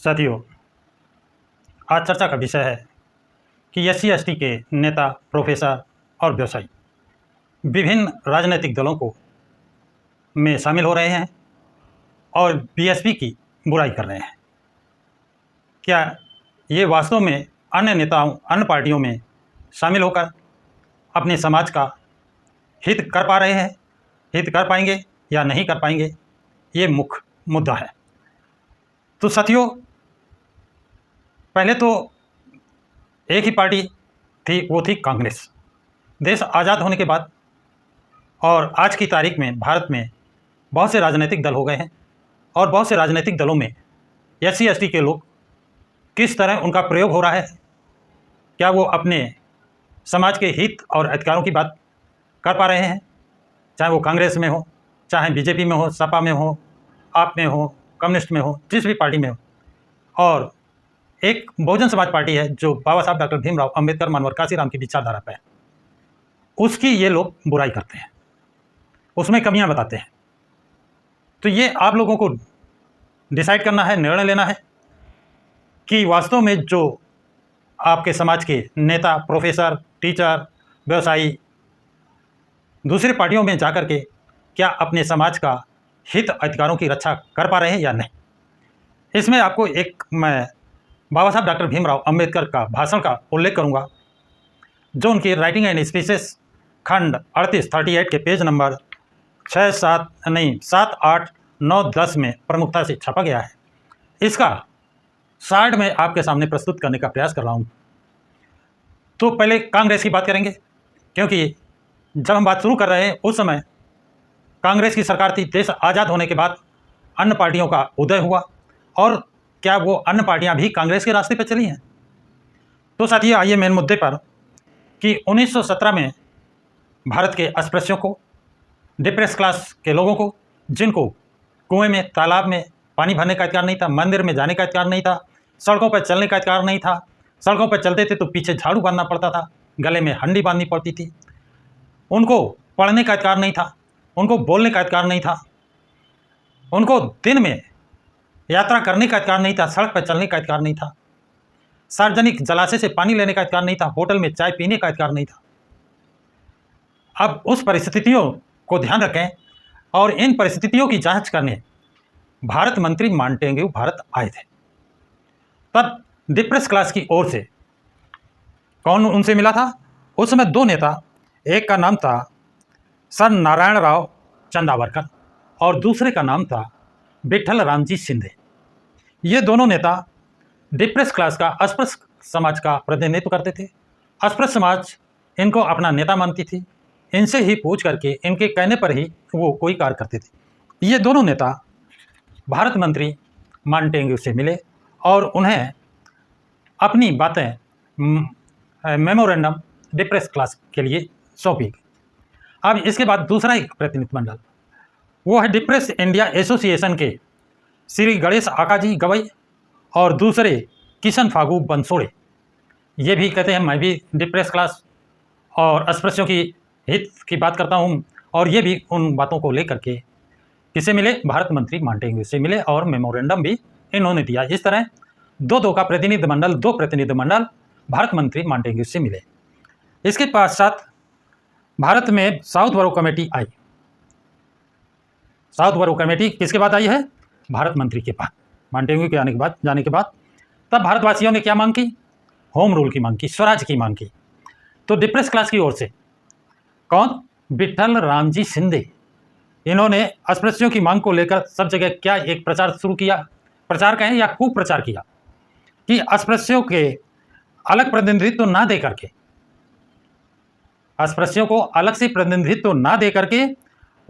साथियों, आज चर्चा का विषय है कि SC/ST के नेता, प्रोफेसर और व्यवसायी विभिन्न राजनीतिक दलों को में शामिल हो रहे हैं और BSP की बुराई कर रहे हैं। क्या ये वास्तव में अन्य नेताओं, अन्य पार्टियों में शामिल होकर अपने समाज का हित कर पा रहे हैं, हित कर पाएंगे या नहीं कर पाएंगे, ये मुख्य मुद्दा है। तो साथियों, पहले तो एक ही पार्टी थी, वो थी कांग्रेस। देश आज़ाद होने के बाद और आज की तारीख में भारत में बहुत से राजनीतिक दल हो गए हैं और बहुत से राजनीतिक दलों में SC/ST के लोग किस तरह उनका प्रयोग हो रहा है, क्या वो अपने समाज के हित और अधिकारों की बात कर पा रहे हैं, चाहे वो कांग्रेस में हो, चाहे BJP में हो, सपा में हो, आप में हो, कम्युनिस्ट में हो, जिस भी पार्टी में हो। और एक बहुजन समाज पार्टी है जो बाबा साहब डॉक्टर भीमराव अंबेडकर, मनोहर काशीराम की विचारधारा पर है, उसकी ये लोग बुराई करते हैं, उसमें कमियां बताते हैं। तो ये आप लोगों को डिसाइड करना है, निर्णय लेना है कि वास्तव में जो आपके समाज के नेता, प्रोफेसर, टीचर, व्यवसायी दूसरी पार्टियों में जाकर के क्या अपने समाज का हित, अधिकारों की रक्षा कर पा रहे हैं या नहीं। इसमें आपको एक मैं बाबा साहब डॉक्टर भीमराव अंबेडकर का भाषण का उल्लेख करूंगा, जो उनकी राइटिंग एंड स्पीचेस खंड 38 के पेज नंबर 7, 8, 9, 10 में प्रमुखता से छपा गया है। इसका शार्ट में आपके सामने प्रस्तुत करने का प्रयास कर रहा हूं। तो पहले कांग्रेस की बात करेंगे, क्योंकि जब हम बात शुरू कर रहे हैं उस समय कांग्रेस की सरकार थी। देश आज़ाद होने के बाद अन्य पार्टियों का उदय हुआ और क्या वो अन्य पार्टियां भी कांग्रेस के रास्ते पर चली हैं। तो साथियों, आइए मेन मुद्दे पर कि 1917 में भारत के अस्पृश्यों को, डिप्रेस क्लास के लोगों को, जिनको कुएं में, तालाब में पानी भरने का अधिकार नहीं था, मंदिर में जाने का अधिकार नहीं था, सड़कों पर चलने का अधिकार नहीं था, सड़कों पर चलते थे तो पीछे झाड़ू बांधना पड़ता था, गले में हंडी बांधनी पड़ती थी, उनको पढ़ने का अधिकार नहीं था, उनको बोलने का अधिकार नहीं था, उनको दिन में यात्रा करने का अधिकार नहीं था, सड़क पर चलने का अधिकार नहीं था, सार्वजनिक जलाशय से पानी लेने का अधिकार नहीं था, होटल में चाय पीने का अधिकार नहीं था। अब उस परिस्थितियों को ध्यान रखें और इन परिस्थितियों की जांच करने भारत मंत्री मॉन्टेग्यू भारत आए थे। तब डिप्रेस क्लास की ओर से कौन उनसे मिला था? उस समय दो नेता, एक का नाम था सर नारायण राव चंदावरकर और दूसरे का नाम था विठल रामजी शिंदे। ये दोनों नेता डिप्रेस क्लास का, अस्पृश्य समाज का प्रतिनिधित्व करते थे। अस्पृश्य समाज इनको अपना नेता मानती थी, इनसे ही पूछ करके, इनके कहने पर ही वो कोई कार्य करते थे। ये दोनों नेता भारत मंत्री मॉन्टेग्यू से मिले और उन्हें अपनी बातें मेमोरेंडम डिप्रेस क्लास के लिए सौंपी गई। अब इसके बाद दूसरा एक प्रतिनिधिमंडल, वो है डिप्रेस इंडिया एसोसिएशन के श्री गणेश आकाजी गवई और दूसरे किशन फागू बंसोड़े। ये भी कहते हैं मैं भी डिप्रेस क्लास और अस्पृश्यों की हित की बात करता हूँ, और ये भी उन बातों को लेकर के किसे मिले? भारत मंत्री मॉन्टेग्यू से मिले और मेमोरेंडम भी इन्होंने दिया। इस तरह दो प्रतिनिधिमंडल भारत मंत्री मॉन्टेग्यू से मिले। इसके पश्चात भारत में साउथ बरो कमेटी आई। साउथ बरो कमेटी किसके बाद आई है? भारत मंत्री के बाद, मॉन्टेग्यू के जाने के बाद तब भारतवासियों ने क्या मांग की? होम रूल की मांग की, स्वराज की मांग की। तो डिप्रेस क्लास की ओर से कौन? विठल रामजी शिंदे। इन्होंने अस्पृश्यों की मांग को लेकर सब जगह क्या एक प्रचार शुरू किया, प्रचार कहें या कुप्रचार किया, कि अस्पृश्यों के अलग प्रतिनिधित्व ना दे करके, अस्पृश्यों को अलग से प्रतिनिधित्व ना दे करके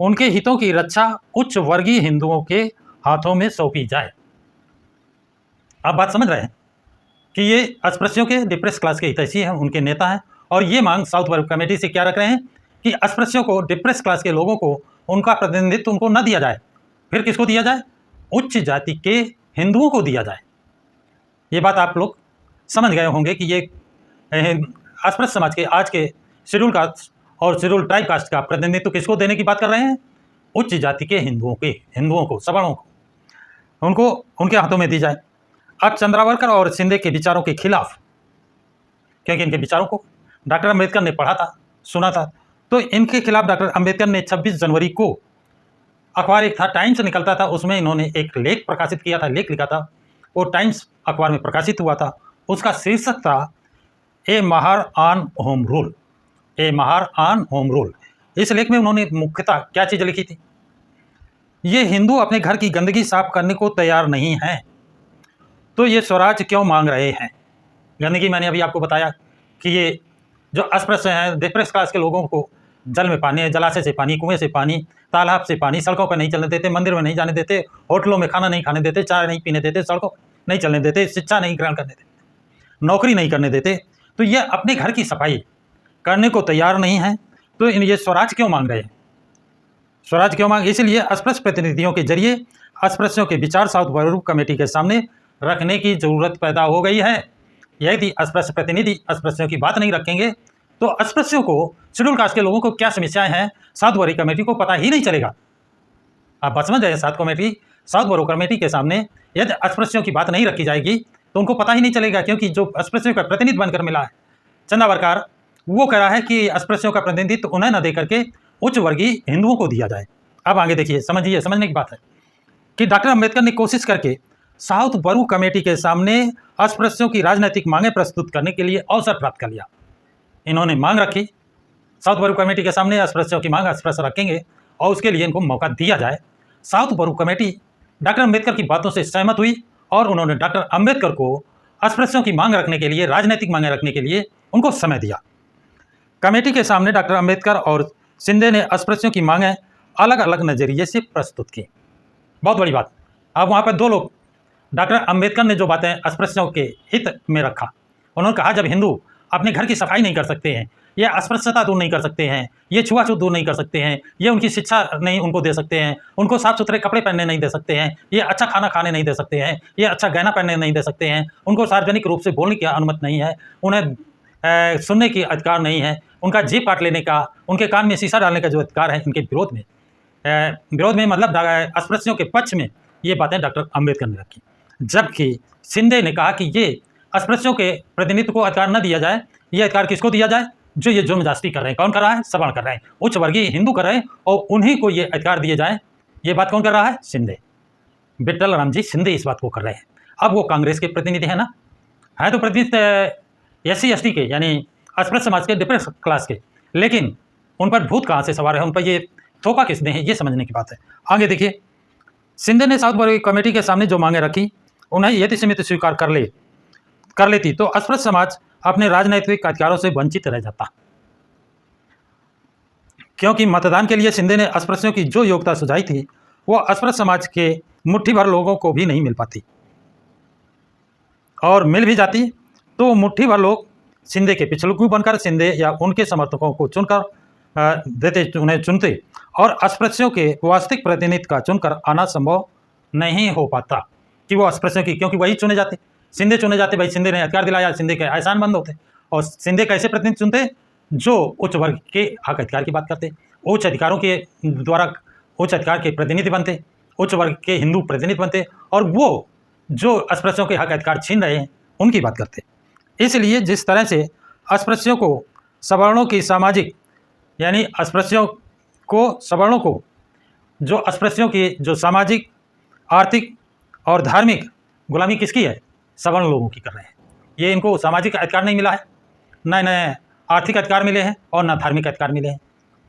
उनके हितों की रक्षा उच्च वर्गीय हिंदुओं के हाथों में सौंपी जाए। आप बात समझ रहे हैं कि ये अस्पृश्यों के, डिप्रेस क्लास के हितैषी हैं, उनके नेता हैं, और ये मांग साउथ बरो कमेटी से क्या रख रहे हैं कि अस्पृश्यों को, डिप्रेस क्लास के लोगों को उनका प्रतिनिधित्व उनको न दिया जाए। फिर किसको दिया जाए? उच्च जाति के हिंदुओं को दिया जाए। ये बात आप लोग समझ गए होंगे कि ये अस्पृश्य समाज के, आज के शेड्यूल कास्ट और शेड्यूल ट्राइब कास्ट का प्रतिनिधित्व किसको देने की बात कर रहे हैं? उच्च जाति के हिंदुओं को, सवर्णों को, उनको उनके हाथों में दी जाए। अब चंद्रावरकर और शिंदे के विचारों के खिलाफ, क्योंकि इनके विचारों को डॉक्टर अम्बेडकर ने पढ़ा था, सुना था, तो इनके खिलाफ डॉक्टर अम्बेडकर ने 26 जनवरी को अखबार एक था, टाइम्स निकलता था, उसमें इन्होंने एक लेख प्रकाशित किया था, लेख लिखा था, वो टाइम्स अखबार में प्रकाशित हुआ था। उसका शीर्षक था a Mahar on home rule, a Mahar on home rule. इस लेख में उन्होंने मुख्यतः क्या चीज़ लिखी थी? ये हिंदू अपने घर की गंदगी साफ करने को तैयार नहीं हैं, तो ये स्वराज क्यों मांग रहे हैं? गंदगी मैंने अभी आपको बताया कि ये जो अस्पृश्य हैं, डिप्रेस क्लास के लोगों को जल में पानी, जलाशय से पानी, कुएं से पानी, तालाब से पानी, सड़कों पर नहीं चलने देते, मंदिर में नहीं जाने देते, होटलों में खाना नहीं खाने देते, चाय नहीं पीने देते, सड़कों नहीं चलने देते, शिक्षा नहीं ग्रहण करने देते, नौकरी नहीं करने देते, तो ये अपने घर की सफाई करने को तैयार नहीं है, तो ये स्वराज क्यों मांग रहे हैं? स्वराज क्यों मांग? इसलिए अस्पृश्य प्रतिनिधियों के जरिए अस्पृश्यों के विचार साउथ बॉर्डर कमेटी के सामने रखने की जरूरत पैदा हो गई है। यदि अस्पृश्य प्रतिनिधि अस्पृश्यों की बात नहीं रखेंगे तो अस्पृश्यों को, शेड्यूल कास्ट के लोगों को क्या समस्याएं हैं, साउथ बॉर्डर कमेटी को पता ही नहीं चलेगा। आप बात समझ जाए, साउथ बॉर्डर कमेटी के सामने यदि अस्पृश्यों की बात नहीं रखी जाएगी तो उनको पता ही नहीं चलेगा, क्योंकि जो अस्पृश्यों का प्रतिनिधि बनकर मिला है चंद्रावरकर, वो कह रहा है कि अस्पृश्यों का प्रतिनिधित्व उन्हें न दे करके उच्च वर्गीय हिंदुओं को दिया जाए। अब आगे देखिए, समझिए, समझने की बात है कि डॉक्टर अम्बेडकर ने कोशिश करके साउथ बॉर्डर कमेटी के सामने अस्पृश्यों की राजनीतिक मांगें प्रस्तुत करने के लिए अवसर प्राप्त कर लिया। इन्होंने मांग रखी साउथ बॉर्डर कमेटी के सामने, अस्पृश्यों की मांग अस्पृश्य रखेंगे और उसके लिए इनको मौका दिया जाए। South border committee doctor Ambedkar की बातों से सहमत हुई और उन्होंने डॉक्टर अम्बेडकर को अस्पृश्यों की मांग रखने के लिए, राजनीतिक मांगें रखने के लिए उनको समय दिया। कमेटी के सामने डॉक्टर अम्बेडकर और शिंदे ने अस्पृश्यों की मांगें अलग अलग नज़रिए से प्रस्तुत की। बहुत बड़ी बात, अब वहाँ पर दो लोग, डॉक्टर अम्बेडकर ने जो बातें अस्पृश्यों के हित में रखा, उन्होंने कहा जब हिंदू अपने घर की सफाई नहीं कर सकते हैं, ये अस्पृश्यता दूर नहीं कर सकते हैं, ये छुआछूत दूर नहीं कर सकते हैं, ये उनकी शिक्षा नहीं उनको दे सकते हैं, उनको साफ सुथरे कपड़े पहनने नहीं दे सकते हैं, ये अच्छा खाना खाने नहीं दे सकते हैं, ये अच्छा गहना पहनने नहीं दे सकते हैं, उनको सार्वजनिक रूप से बोलने की अनुमति नहीं है, उन्हें सुनने की अधिकार नहीं है, उनका जीभ काट लेने का, उनके कान में शीशा डालने का जो अधिकार है, इनके विरोध में मतलब अस्पृश्यों के पक्ष में ये बातें डॉक्टर अम्बेडकर ने रखी। जबकि शिंदे ने कहा कि ये अस्पृश्यों के प्रतिनिधित्व को अधिकार न दिया जाए, ये अधिकार किसको दिया जाए? जो ये जुर्म जास्ती कर रहे हैं। कौन कर रहा है? सवर्ण कर रहे हैं, उच्च वर्गीय हिंदू कर रहे हैं, और उन्हीं को ये अधिकार दिए जाए। ये बात कौन कर रहा है? शिंदे, विट्ठल राम जी शिंदे इस बात को कर रहे हैं। अब वो कांग्रेस के प्रतिनिधि हैं ना, हैं तो प्रतिनिधि SC ST के, यानी अस्पृश्य समाज के, डिप्रेस क्लास के, लेकिन उन पर भूत कहाँ से सवार है, उन पर ये थोपा किसने है, ये समझने की बात है। आगे देखिए, शिंदे ने साउथ बॉर्डर कमेटी के सामने जो मांगे रखी, उन्हें यदि सीमित स्वीकार कर लेती तो अस्पृश्य समाज अपने राजनीतिक अधिकारों से वंचित रह जाता, क्योंकि मतदान के लिए शिंदे ने अस्पृश्यों की जो योग्यता सुझाई थी वो अस्पृश्य समाज के मुट्ठी भर लोगों को भी नहीं मिल पाती, और मिल भी जाती तो मुट्ठी भर लोग शिंदे के पिछलू बनकर शिंदे या उनके समर्थकों को चुनकर उन्हें चुनते, और अस्पृश्यों के वास्तविक प्रतिनिधित्व का चुनकर आना संभव नहीं हो पाता कि वो अस्पृश्यों की, क्योंकि वही चुने जाते, शिंदे चुने जाते, भाई शिंदे ने अधिकार दिलाया, शिंदे के एहसान बंद होते। और शिंदे कैसे प्रतिनिधि चुनते? जो उच्च वर्ग के हक अधिकार की बात करते, उच्च अधिकारों के द्वारा उच्च अधिकार के प्रतिनिधि बनते, उच्च वर्ग के हिंदू प्रतिनिधि बनते, और वो जो अस्पृश्यों के हक अधिकार छीन रहे हैं उनकी बात करते। इसलिए जिस तरह से अस्पृश्यों को सवर्णों की सामाजिक, यानी अस्पृश्यों को, सवर्णों को, जो अस्पृश्यों की जो सामाजिक, आर्थिक और धार्मिक गुलामी किसकी है? सवर्ण लोगों की कर रहे हैं। ये इनको सामाजिक अधिकार नहीं मिला है, न आर्थिक अधिकार मिले हैं और न धार्मिक अधिकार मिले हैं,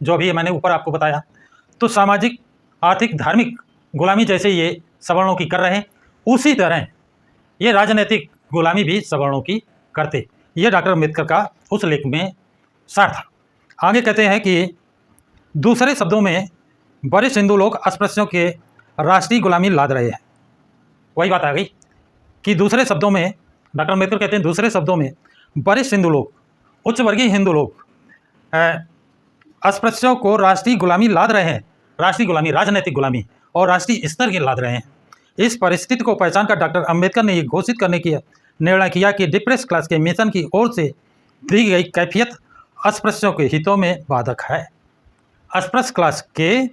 जो अभी मैंने ऊपर आपको बताया। तो सामाजिक, आर्थिक, धार्मिक गुलामी जैसे ये सवर्णों की कर रहे हैं, उसी तरह ये राजनीतिक गुलामी भी सवर्णों की करते। ये डॉक्टर अम्बेडकर का उस लेख में सार था। आगे कहते हैं कि दूसरे शब्दों में वरिष्ठ हिंदू लोग अस्पृश्यों के राष्ट्रीय गुलामी लाद रहे हैं। वही बात आ गई कि दूसरे शब्दों में डॉक्टर अम्बेडकर कहते हैं, दूसरे शब्दों में वरिष्ठ हिंदू लोग, उच्च वर्गीय हिंदू लोग अस्पृश्यों को राष्ट्रीय गुलामी लाद रहे हैं, राष्ट्रीय गुलामी, राजनीतिक गुलामी और राष्ट्रीय स्तर की लाद रहे हैं। इस परिस्थिति को पहचान कर डॉक्टर अम्बेडकर ने ये घोषित करने की निर्णय किया कि डिप्रेस क्लास के मिशन की ओर से दी गई कैफियत अस्पृश्यों के हितों में बाधक है। अस्पृश्य क्लास के,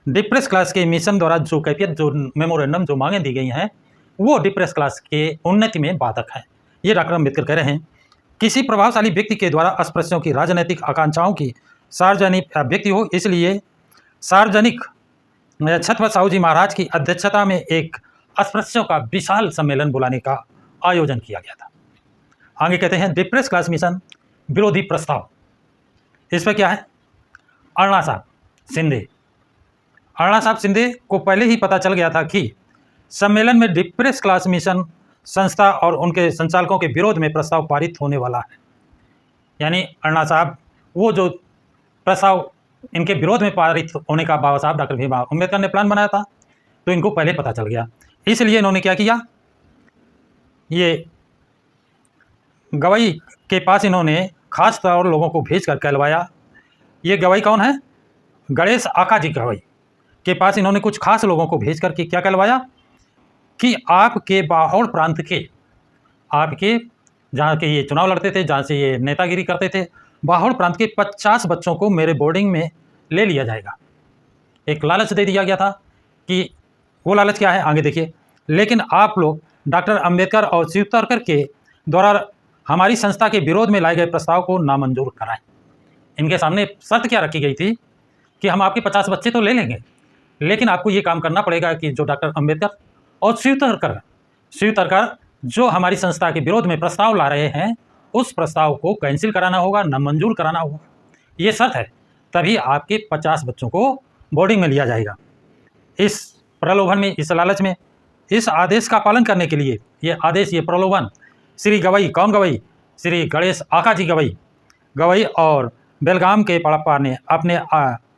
डिप्रेस क्लास के मिशन द्वारा जो कैफियत, जो मेमोरेंडम, जो मांगें दी गई हैं, वो डिप्रेस क्लास के उन्नति में बाधक है। ये डॉक्टर अम्बेडकर कह रहे हैं, किसी प्रभावशाली व्यक्ति के द्वारा अस्पृश्यों की राजनीतिक आकांक्षाओं की सार्वजनिक अभिव्यक्ति हो, इसलिए सार्वजनिक छत्रपति साहू जी महाराज की अध्यक्षता में एक अस्पृश्यों का विशाल सम्मेलन बुलाने का आयोजन किया गया था। आगे कहते हैं, डिप्रेस क्लास मिशन विरोधी प्रस्ताव। इस पर क्या है? अरुणा साहब शिंदे को पहले ही पता चल गया था कि सम्मेलन में डिप्रेस क्लास मिशन संस्था और उनके संचालकों के विरोध में प्रस्ताव पारित होने वाला है। यानी अरुणा साहब वो जो प्रस्ताव इनके विरोध में पारित होने का बाबा साहब डॉक्टर भीमराव अम्बेडकर ने प्लान बनाया था, तो इनको पहले पता चल गया। इसलिए इन्होंने क्या किया, ये गवाही के पास इन्होंने खास तौर लोगों को भेज कर कहलवाया। ये गवाही कौन है? गणेश आका जी गवाही के पास इन्होंने कुछ खास लोगों को भेज कर के क्या कहलवाया कि आपके बाहोड़ प्रांत के, आपके जहाँ के ये चुनाव लड़ते थे, जहाँ से ये नेतागिरी करते थे, बाहोड़ प्रांत के 50 बच्चों को मेरे बोर्डिंग में ले लिया जाएगा। एक लालच दे दिया गया था कि वो लालच क्या है आगे देखिए। लेकिन आप लोग डॉक्टर अम्बेडकर और शिव तरकर के द्वारा हमारी संस्था के विरोध में लाए गए प्रस्ताव को नामंजूर कराएं। इनके सामने शर्त क्या रखी गई थी कि हम आपके 50 बच्चे तो ले लेंगे, लेकिन आपको ये काम करना पड़ेगा कि जो डॉक्टर अम्बेडकर और शिव तरकर जो हमारी संस्था के विरोध में प्रस्ताव ला रहे हैं, उस प्रस्ताव को कैंसिल कराना होगा, नामंजूर कराना होगा। ये शर्त है, तभी आपके 50 बच्चों को बोर्डिंग में लिया जाएगा। इस प्रलोभन में, इस लालच में, इस आदेश का पालन करने के लिए ये आदेश, ये प्रलोभन श्री गवई, कौन गवई? श्री गणेश आका जी गवई और बेलगाम के पड़प्पा ने अपने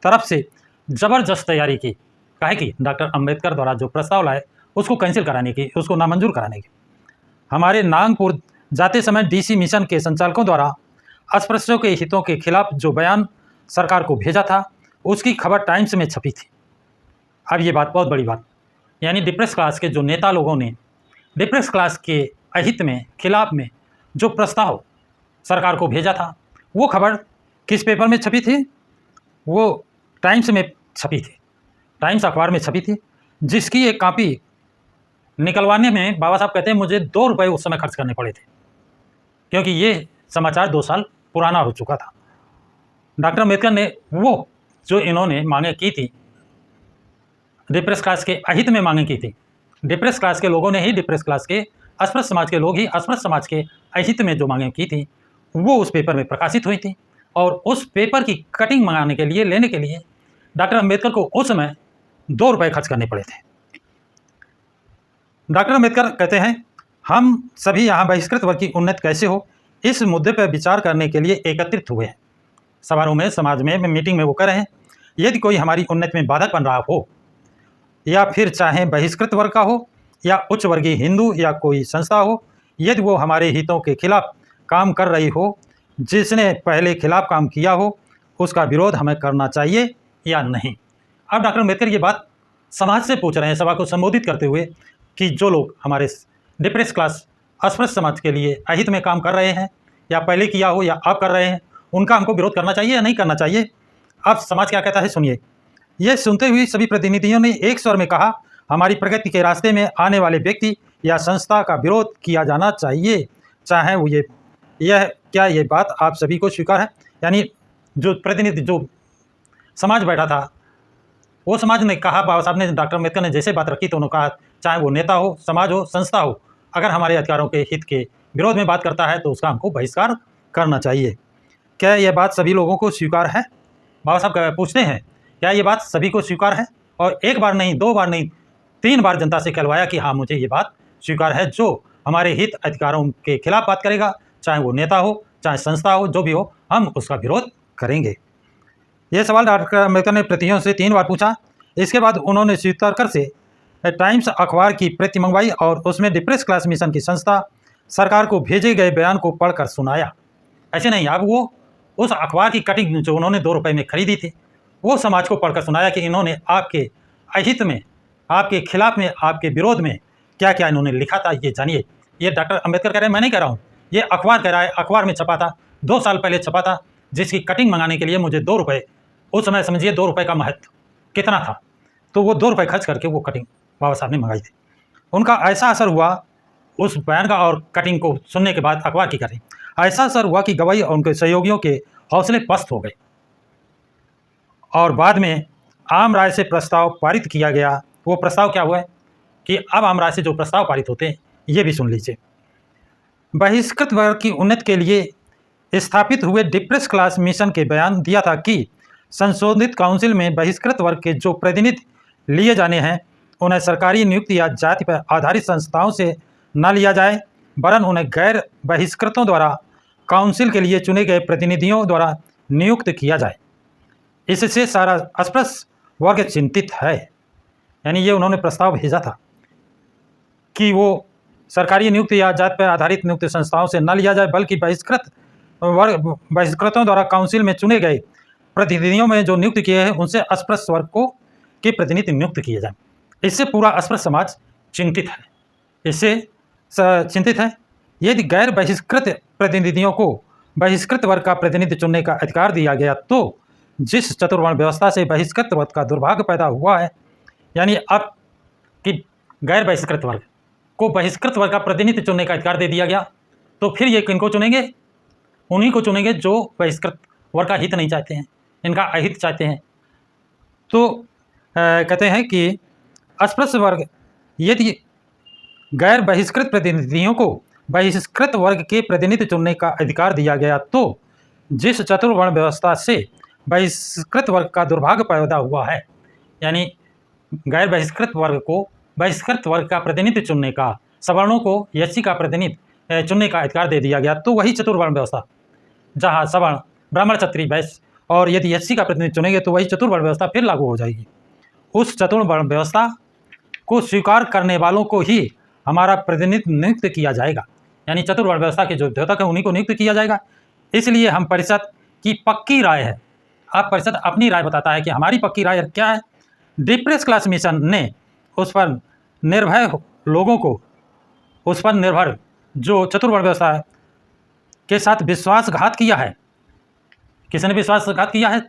तरफ से ज़बरदस्त तैयारी की। काहे की? डॉक्टर अम्बेडकर द्वारा जो प्रस्ताव लाए उसको कैंसिल कराने की, उसको नामंजूर कराने की। हमारे नागपुर जाते समय डीसी मिशन के संचालकों द्वारा अस्पृश्यों के हितों के खिलाफ जो बयान सरकार को भेजा था, उसकी खबर टाइम्स में छपी थी। अब ये बात बहुत बड़ी बात, यानी डिप्रेस क्लास के जो नेता लोगों ने डिप्रेस क्लास के अहित में, खिलाफ में जो प्रस्ताव सरकार को भेजा था, वो खबर किस पेपर में छपी थी? वो टाइम्स में छपी थी, टाइम्स अखबार में छपी थी, जिसकी एक कॉपी निकलवाने में बाबा साहब कहते हैं मुझे 2 रुपये उस समय खर्च करने पड़े थे, क्योंकि ये समाचार 2 साल पुराना हो चुका था। डॉक्टर अम्बेडकर ने वो जो इन्होंने मांगे की थी, डिप्रेस क्लास के अहित में मांगे की थी, डिप्रेस क्लास के लोगों ने ही, डिप्रेस क्लास के अस्पृश्य समाज के लोग ही अस्पृश्य समाज के अहित में जो मांगे की थी, वो उस पेपर में प्रकाशित हुई थी। और उस पेपर की कटिंग मंगाने के लिए, लेने के लिए डॉक्टर अम्बेडकर को उस समय 2 रुपये खर्च करने पड़े थे। डॉक्टर अम्बेडकर कहते हैं, हम सभी यहाँ बहिष्कृत वर्ग की उन्नति कैसे हो, इस मुद्दे पर विचार करने के लिए एकत्रित हुए हैं। समारोह में, समाज में, मीटिंग में वो कह रहे हैं, यदि कोई हमारी उन्नति में बाधक बन रहा हो, या फिर चाहे बहिष्कृत वर्ग का हो या उच्च वर्गीय हिंदू या कोई संस्था हो, यदि वो हमारे हितों के खिलाफ काम कर रही हो, जिसने पहले खिलाफ काम किया हो, उसका विरोध हमें करना चाहिए या नहीं। अब डॉक्टर अम्बेडकर ये बात समाज से पूछ रहे हैं, सभा को संबोधित करते हुए, कि जो लोग हमारे डिप्रेस क्लास अस्पृश्य समाज के लिए अहित में काम कर रहे हैं, या पहले किया हो या अब कर रहे हैं, उनका हमको विरोध करना चाहिए या नहीं करना चाहिए। अब समाज क्या कहता है, सुनिए। यह सुनते हुए सभी प्रतिनिधियों ने एक स्वर में कहा, हमारी प्रगति के रास्ते में आने वाले व्यक्ति या संस्था का विरोध किया जाना चाहिए, चाहे वो क्या ये बात आप सभी को स्वीकार है? यानी जो प्रतिनिधि, जो समाज बैठा था, वो समाज ने कहा, बाबा साहब ने, डॉक्टर अम्बेडकर ने जैसे बात रखी तो उन्होंने कहा, चाहे वो नेता हो, समाज हो, संस्था हो, अगर हमारे अधिकारों के हित के विरोध में बात करता है तो उसका हमको बहिष्कार करना चाहिए। क्या यह बात सभी लोगों को स्वीकार है? बाबा साहब पूछते हैं, क्या ये बात सभी को स्वीकार है? और एक बार नहीं, 2 बार नहीं, 3 बार जनता से कहलवाया कि हाँ, मुझे ये बात स्वीकार है। जो हमारे हित अधिकारों के खिलाफ बात करेगा, चाहे वो नेता हो, चाहे संस्था हो, जो भी हो, हम उसका विरोध करेंगे। यह सवाल डॉक्टर अम्बेडकर ने प्रतिनिधियों से 3 बार पूछा। इसके बाद उन्होंने शिव तरकर से टाइम्स अखबार की प्रति मंगवाई और उसमें डिप्रेस क्लास मिशन की संस्था सरकार को भेजे गए बयान को पढ़कर सुनाया। ऐसे नहीं, अब वो उस अखबार की कटिंग जो उन्होंने 2 रुपये में खरीदी थी, वो समाज को पढ़कर सुनाया कि इन्होंने आपके अहित में, आपके खिलाफ में, आपके विरोध में क्या क्या इन्होंने लिखा था, ये जानिए। ये डॉक्टर अम्बेडकर कह रहे हैं, मैं नहीं कह रहा हूँ, ये अखबार कह रहा है। अखबार में छपा था, 2 साल पहले छपा था, जिसकी कटिंग मंगाने के लिए मुझे 2 रुपये, उस समय समझिए 2 रुपये का महत्व कितना था, तो वो 2 रुपये खर्च करके वो कटिंग बाबा साहब ने मंगाई थी। उनका ऐसा असर हुआ उस बयान का और कटिंग को सुनने के बाद अखबार की कटिंग, ऐसा असर हुआ कि गवाई और उनके सहयोगियों के हौसले पस्त हो गए और बाद में आम राय से प्रस्ताव पारित किया गया। वो प्रस्ताव क्या हुआ है कि अब आम राय से जो प्रस्ताव पारित होते हैं ये भी सुन लीजिए। बहिष्कृत वर्ग की उन्नति के लिए स्थापित हुए डिप्रेस क्लास मिशन के बयान दिया था कि संशोधित काउंसिल में बहिष्कृत वर्ग के जो प्रतिनिधि लिए जाने हैं उन्हें सरकारी नियुक्ति या जाति पर आधारित संस्थाओं से न लिया जाए, वरन उन्हें गैर बहिष्कृतों द्वारा काउंसिल के लिए चुने गए प्रतिनिधियों द्वारा नियुक्त किया जाए। इससे सारा अस्पृश्य वर्ग चिंतित है। यानी ये उन्होंने प्रस्ताव भेजा था कि वो सरकारी नियुक्ति या जाति पर आधारित नियुक्ति संस्थाओं से न लिया जाए, बल्कि बहिष्कृतों द्वारा काउंसिल में चुने गए प्रतिनिधियों में जो नियुक्त किए हैं उनसे अस्पृश्य वर्ग को के प्रतिनिधि नियुक्त किए जाए। इससे पूरा अस्पृश्य समाज चिंतित है। इससे चिंतित है। यदि गैर बहिष्कृत प्रतिनिधियों को बहिष्कृत वर्ग का प्रतिनिधि चुनने का अधिकार दिया गया तो जिस चतुर्वर्ण व्यवस्था से बहिष्कृत वर्ग का दुर्भाग्य पैदा हुआ है, यानी अब कि गैर बहिष्कृत वर्ग को बहिष्कृत वर्ग का प्रतिनिधि चुनने का अधिकार दे दिया गया, तो फिर ये किनको चुनेंगे? उन्हीं को चुनेंगे जो बहिष्कृत वर्ग का हित नहीं चाहते हैं, इनका अहित चाहते हैं। तो कहते हैं कि अस्पृश्य वर्ग यदि गैर बहिष्कृत प्रतिनिधियों को बहिष्कृत वर्ग के प्रतिनिधि चुनने का अधिकार दिया गया तो जिस चतुर्वर्ण व्यवस्था से बहिष्कृत वर्ग का दुर्भाग्य पैदा हुआ है, यानी गैर बहिष्कृत वर्ग को बहिष्कृत वर्ग का प्रतिनिधि चुनने का, सवर्णों को एससी का प्रतिनिधि चुनने का अधिकार दे दिया गया, तो वही चतुर्वर्ण व्यवस्था जहाँ सवर्ण ब्राह्मण क्षत्रिय वैश्य और यदि एससी का प्रतिनिधि चुनेंगे तो वही चतुर्वर्ण व्यवस्था फिर लागू हो जाएगी। उस चतुर्वर्ण व्यवस्था को स्वीकार करने वालों को ही हमारा प्रतिनिधि नियुक्त किया जाएगा, यानी चतुर्वर्ण व्यवस्था के जो द्योतक है उन्हीं को नियुक्त किया जाएगा। इसलिए हम परिषद की पक्की राय है, अब परिषद अपनी राय बताता है कि हमारी पक्की राय क्या है। डिप्रेस क्लास मिशन ने उस पर निर्भय लोगों को, उस पर निर्भर जो चतुर्वर्ण व्यवस्था के साथ विश्वासघात किया है। किसने विश्वासघात किया है?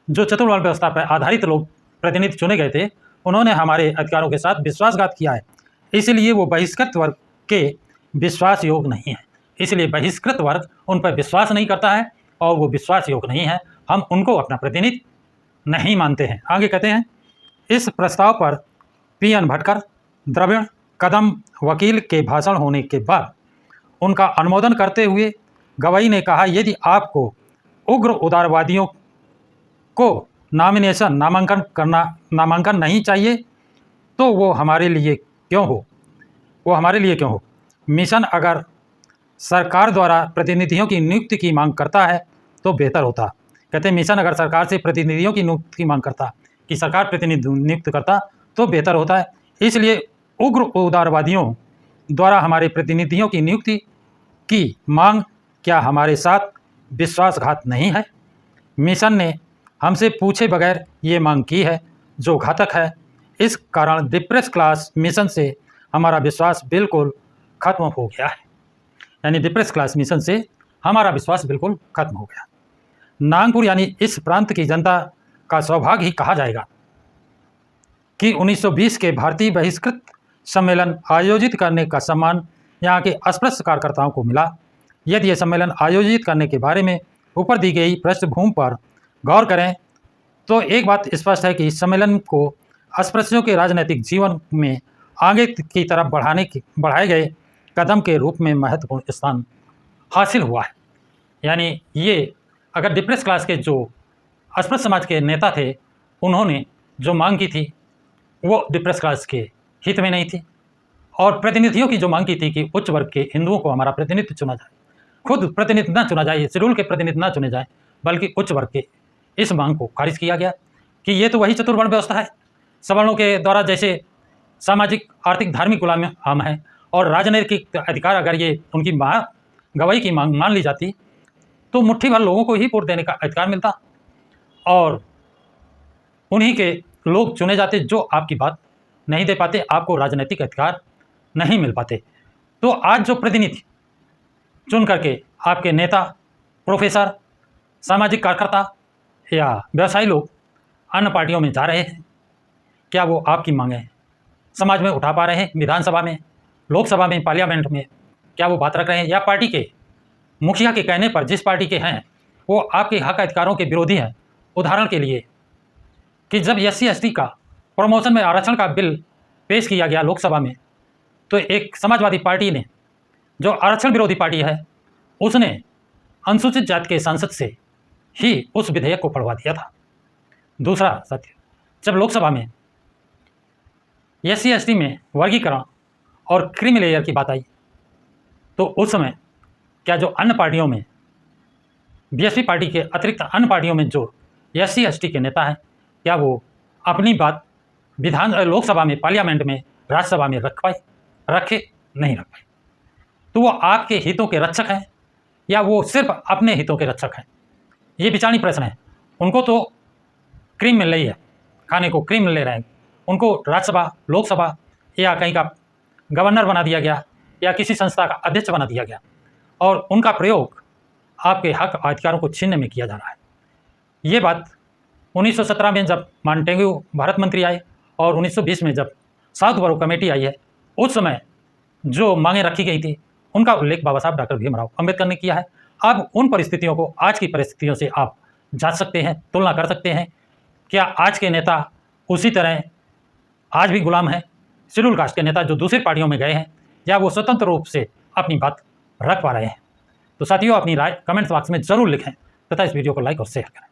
जो चतुर्वर्ण व्यवस्था पर आधारित लोग प्रतिनिधि चुने गए थे उन्होंने हमारे अधिकारों के साथ विश्वासघात किया है। इसलिए वो बहिष्कृत वर्ग के विश्वास योग नहीं है। इसलिए बहिष्कृत वर्ग उन पर विश्वास नहीं करता है और वो विश्वास योग नहीं है। हम उनको अपना प्रतिनिधि नहीं मानते हैं। आगे कहते हैं, इस प्रस्ताव पर पीएन भटकर, द्रविड़, कदम वकील के भाषण होने के बाद उनका अनुमोदन करते हुए गवाई ने कहा, यदि आपको उग्र उदारवादियों को नामांकन नहीं चाहिए तो वो हमारे लिए क्यों हो। मिशन अगर सरकार द्वारा प्रतिनिधियों की नियुक्ति की मांग करता है तो बेहतर होता। कहते हैं मिशन अगर सरकार से प्रतिनिधियों की नियुक्ति की मांग करता, कि सरकार प्रतिनिधि नियुक्त करता तो बेहतर होता है। इसलिए उग्र उदारवादियों द्वारा हमारे प्रतिनिधियों की नियुक्ति की मांग क्या हमारे साथ विश्वासघात नहीं है? मिशन ने हमसे पूछे बगैर ये मांग की है जो घातक है। इस कारण डिप्रेस क्लास मिशन से हमारा विश्वास बिल्कुल खत्म हो गया है। यानी डिप्रेस क्लास मिशन से हमारा विश्वास बिल्कुल खत्म हो गया। नागपुर यानी इस प्रांत की जनता का सौभाग्य ही कहा जाएगा कि 1920 के भारतीय बहिष्कृत सम्मेलन आयोजित करने का सम्मान यहाँ के अस्पृश्य कार्यकर्ताओं को मिला। यदि यह सम्मेलन आयोजित करने के बारे में ऊपर दी गई पृष्ठभूमि पर गौर करें तो एक बात स्पष्ट है कि इस सम्मेलन को अस्पृश्यों के राजनीतिक जीवन में आगे की तरफ बढ़ाए गए कदम के रूप में महत्वपूर्ण स्थान हासिल हुआ है। यानी ये अगर डिप्रेस क्लास के जो अस्पृश्य समाज के नेता थे उन्होंने जो मांग की थी वो डिप्रेस क्लास के हित में नहीं थी, और प्रतिनिधियों की जो मांग की थी कि उच्च वर्ग के हिंदुओं को हमारा प्रतिनिधि चुना जाए, खुद प्रतिनिधि न चुना जाए, शेड्यूल के प्रतिनिधि न चुने जाए बल्कि उच्च वर्ग के, इस मांग को खारिज किया गया कि ये तो वही चतुर्वर्ण व्यवस्था है। सवर्णों के द्वारा जैसे सामाजिक आर्थिक धार्मिक गुलाम हम हैं और राजनीतिक अधिकार अगर ये उनकी गवाही की मांग मान ली जाती तो मुट्ठी भर लोगों को ही वोट देने का अधिकार मिलता और उन्हीं के लोग चुने जाते जो आपकी बात नहीं दे पाते, आपको राजनीतिक अधिकार नहीं मिल पाते। तो आज जो प्रतिनिधि चुन करके आपके नेता, प्रोफेसर, सामाजिक कार्यकर्ता या व्यवसायी लोग अन्य पार्टियों में जा रहे हैं, क्या वो आपकी मांगें समाज में उठा पा रहे हैं, विधानसभा में, लोकसभा में, पार्लियामेंट में क्या वो बात रख रहे हैं, या पार्टी के मुखिया के कहने पर जिस पार्टी के हैं वो आपके हक अधिकारों के विरोधी हैं। उदाहरण के लिए कि जब SC/ST का प्रमोशन में आरक्षण का बिल पेश किया गया लोकसभा में, तो एक समाजवादी पार्टी ने, जो आरक्षण विरोधी पार्टी है, उसने अनुसूचित जाति के सांसद से ही उस विधेयक को पढ़वा दिया था। दूसरा सत्य, जब लोकसभा में SC/ST में वर्गीकरण और क्रीमी लेयर की बात आई, तो उस समय क्या जो अन्य पार्टियों में, BSP पार्टी के अतिरिक्त अन्य पार्टियों में जो SC/ST के नेता हैं, क्या वो अपनी बात लोकसभा में, पार्लियामेंट में, राज्यसभा में रखे? नहीं रख पाए। तो वो आपके हितों के रक्षक हैं या वो सिर्फ अपने हितों के रक्षक हैं? ये विचारणीय प्रश्न है। उनको तो क्रीम मिल रही है, खाने को क्रीम ले रहे हैं, उनको राज्यसभा, लोकसभा या कहीं का गवर्नर बना दिया गया या किसी संस्था का अध्यक्ष बना दिया गया, और उनका प्रयोग आपके हक अधिकारों को छीनने में किया जा रहा है। ये बात 1917 में जब मॉन्टेग्यू भारत मंत्री आए और 1920 में जब साउथबरो कमेटी आई है, उस समय जो मांगें रखी गई थी उनका उल्लेख बाबा साहब डॉक्टर भीमराव अंबेडकर ने किया है। अब उन परिस्थितियों को आज की परिस्थितियों से आप जांच सकते हैं, तुलना कर सकते हैं। क्या आज के नेता उसी तरह आज भी गुलाम हैं शेड्यूल कास्ट के नेता जो दूसरी पार्टियों में गए हैं, या वो स्वतंत्र रूप से अपनी बात रख पा रहे हैं? तो साथियों, अपनी राय कमेंट्स बॉक्स में ज़रूर लिखें तथा इस वीडियो को लाइक और शेयर करें।